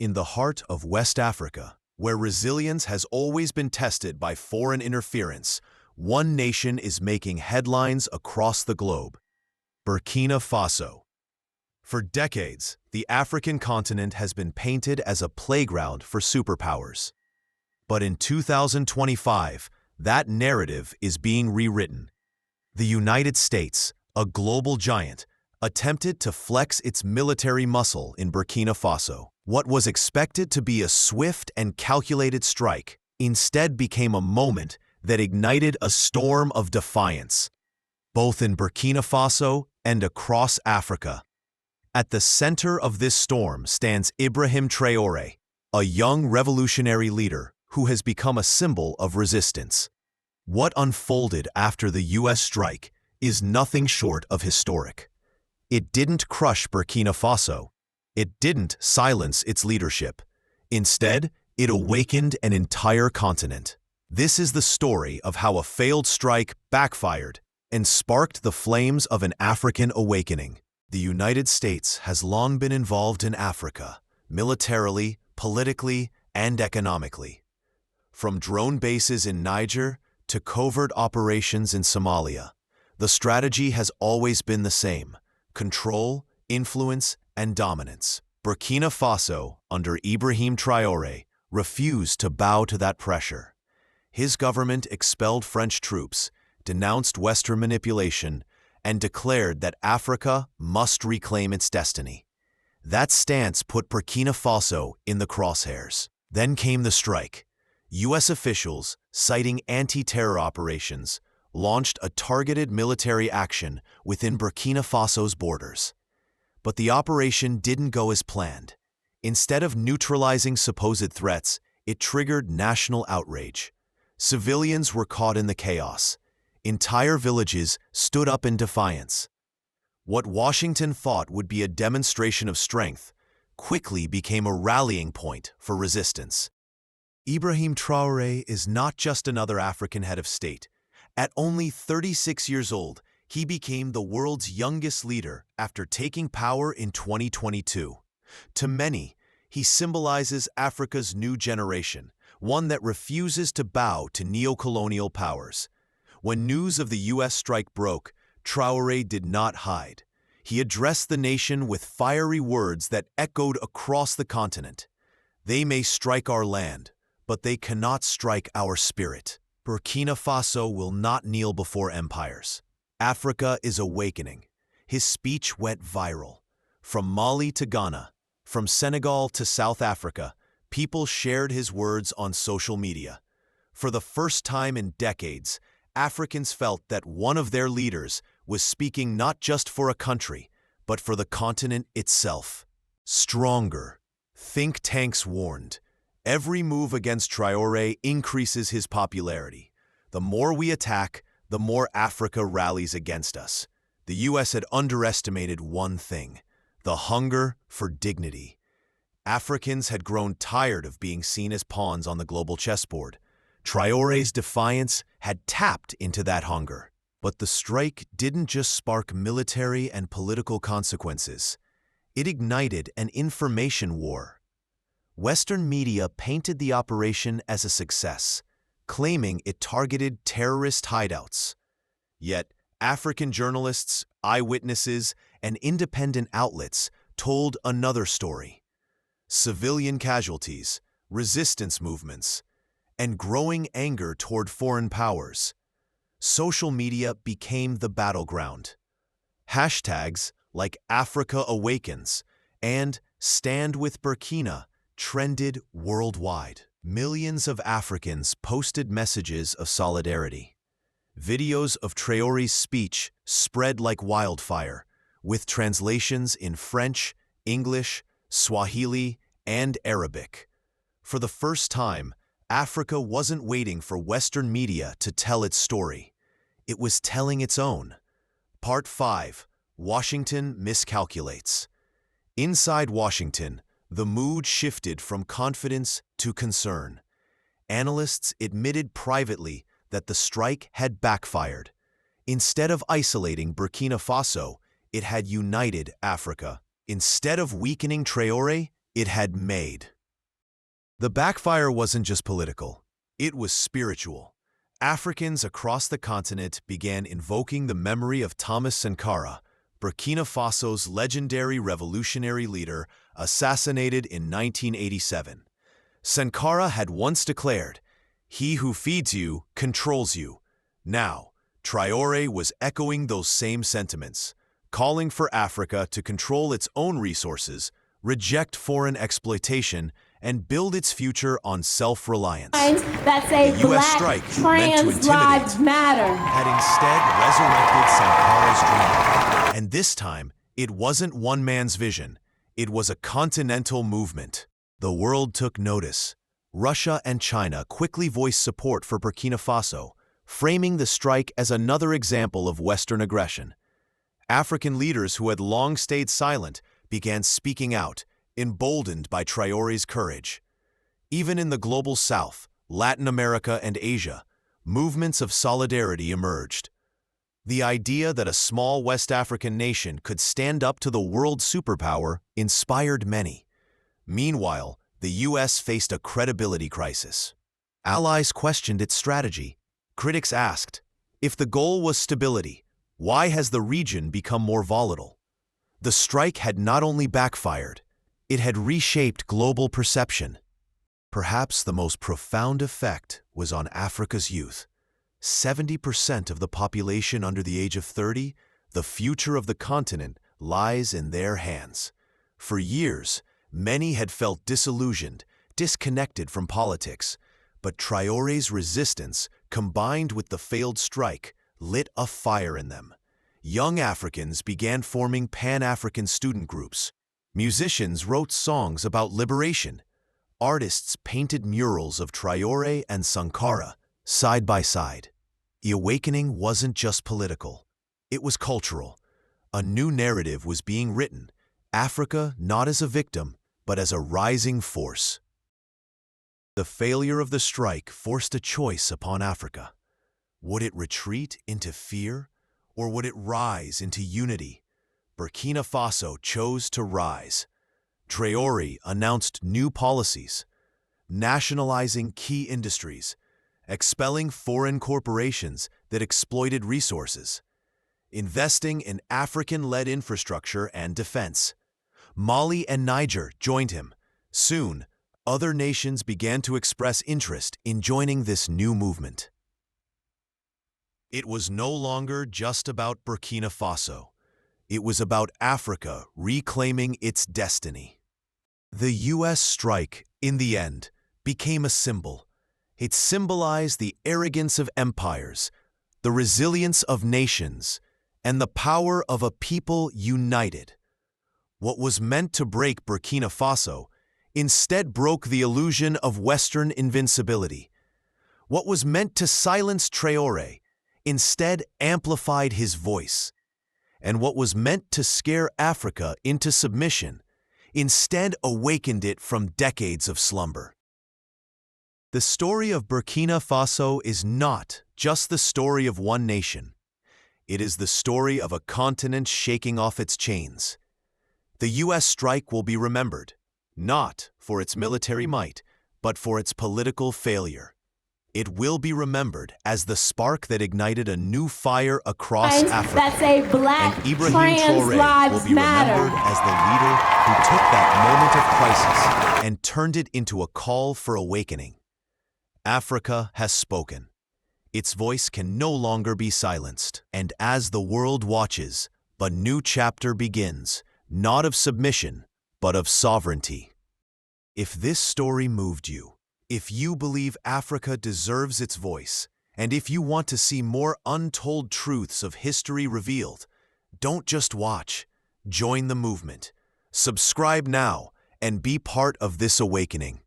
In the heart of West Africa, where resilience has always been tested by foreign interference, one nation is making headlines across the globe: Burkina Faso. For decades, the African continent has been painted as a playground for superpowers. But in 2025, that narrative is being rewritten. The United States, a global giant, attempted to flex its military muscle in Burkina Faso. What was expected to be a swift and calculated strike instead became a moment that ignited a storm of defiance, both in Burkina Faso and across Africa. At the center of this storm stands Ibrahim Traoré, a young revolutionary leader who has become a symbol of resistance. What unfolded after the U.S. strike is nothing short of historic. It didn't crush Burkina Faso. It didn't silence its leadership. Instead, it awakened an entire continent. This is the story of how a failed strike backfired and sparked the flames of an African awakening. The United States has long been involved in Africa, militarily, politically, and economically. From drone bases in Niger to covert operations in Somalia, the strategy has always been the same: control, influence, and dominance. Burkina Faso, under Ibrahim Traoré, refused to bow to that pressure. His government expelled French troops, denounced Western manipulation, and declared that Africa must reclaim its destiny. That stance put Burkina Faso in the crosshairs. Then came the strike. U.S. officials, citing anti-terror operations, launched a targeted military action within Burkina Faso's borders. But the operation didn't go as planned. Instead of neutralizing supposed threats, it triggered national outrage. Civilians were caught in the chaos. Entire villages stood up in defiance. What Washington thought would be a demonstration of strength quickly became a rallying point for resistance. Ibrahim Traoré is not just another African head of state. At only 36 years old, he became the world's youngest leader after taking power in 2022. To many, he symbolizes Africa's new generation, one that refuses to bow to neo-colonial powers. When news of the U.S. strike broke, Traoré did not hide. He addressed the nation with fiery words that echoed across the continent. "They may strike our land, but they cannot strike our spirit. Burkina Faso will not kneel before empires. Africa is awakening." His speech went viral. From Mali to Ghana, from Senegal to South Africa, people shared his words on social media. For the first time in decades, Africans felt that one of their leaders was speaking not just for a country, but for the continent itself. Stronger. Think tanks warned. Every move against Traoré increases his popularity. The more we attack, the more Africa rallies against us. The U.S. had underestimated one thing: the hunger for dignity. Africans had grown tired of being seen as pawns on the global chessboard. Traoré's defiance had tapped into that hunger. But the strike didn't just spark military and political consequences. It ignited an information war. Western media painted the operation as a success, claiming it targeted terrorist hideouts. Yet, African journalists, eyewitnesses, and independent outlets told another story: civilian casualties, resistance movements, and growing anger toward foreign powers. Social media became the battleground. Hashtags like Africa Awakens and Stand with Burkina trended worldwide. Millions of Africans posted messages of solidarity. Videos of Traoré's speech spread like wildfire, with translations in French, English, Swahili, and Arabic. For the first time, Africa wasn't waiting for Western media to tell its story. It was telling its own. Part 5. Washington miscalculates. Inside Washington, the mood shifted from confidence to concern. Analysts admitted privately that the strike had backfired. Instead of isolating Burkina Faso, it had united Africa. Instead of weakening Traoré, it had made. The backfire wasn't just political, it was spiritual. Africans across the continent began invoking the memory of Thomas Sankara, Burkina Faso's legendary revolutionary leader, assassinated in 1987. Sankara had once declared, "He who feeds you controls you." Now, Traoré was echoing those same sentiments, calling for Africa to control its own resources, reject foreign exploitation, and build its future on self-reliance. That say the U.S. strike, meant to intimidate, had instead resurrected Sankara's dream. And this time, it wasn't one man's vision. It was a continental movement. The world took notice. Russia and China quickly voiced support for Burkina Faso, framing the strike as another example of Western aggression. African leaders who had long stayed silent began speaking out, emboldened by Traoré's courage. Even in the global South, Latin America and Asia, movements of solidarity emerged. The idea that a small West African nation could stand up to the world superpower inspired many. Meanwhile, the U.S. faced a credibility crisis. Allies questioned its strategy. Critics asked, if the goal was stability, why has the region become more volatile? The strike had not only backfired, it had reshaped global perception. Perhaps the most profound effect was on Africa's youth. 70% of the population under the age of 30, the future of the continent lies in their hands. For years, many had felt disillusioned, disconnected from politics, but Traoré's resistance, combined with the failed strike, lit a fire in them. Young Africans began forming Pan-African student groups. Musicians wrote songs about liberation. Artists painted murals of Traoré and Sankara, side by side. The awakening wasn't just political. It was cultural. A new narrative was being written, Africa not as a victim, but as a rising force. The failure of the strike forced a choice upon Africa. Would it retreat into fear, or would it rise into unity? Burkina Faso chose to rise. Traoré announced new policies, nationalizing key industries, expelling foreign corporations that exploited resources, investing in African-led infrastructure and defense. Mali and Niger joined him. Soon, other nations began to express interest in joining this new movement. It was no longer just about Burkina Faso. It was about Africa reclaiming its destiny. The U.S. strike, in the end, became a symbol. It symbolized the arrogance of empires, the resilience of nations, and the power of a people united. What was meant to break Burkina Faso instead broke the illusion of Western invincibility. What was meant to silence Traoré instead amplified his voice. And what was meant to scare Africa into submission instead awakened it from decades of slumber. The story of Burkina Faso is not just the story of one nation. It is the story of a continent shaking off its chains. The U.S. strike will be remembered, not for its military might, but for its political failure. It will be remembered as the spark that ignited a new fire across Africa. That say black and Ibrahim Traoré will be remembered as the leader who took that moment of crisis and turned it into a call for awakening. Africa has spoken. Its voice can no longer be silenced. And as the world watches, a new chapter begins, not of submission, but of sovereignty. If this story moved you, if you believe Africa deserves its voice, and if you want to see more untold truths of history revealed, don't just watch, join the movement. Subscribe now and be part of this awakening.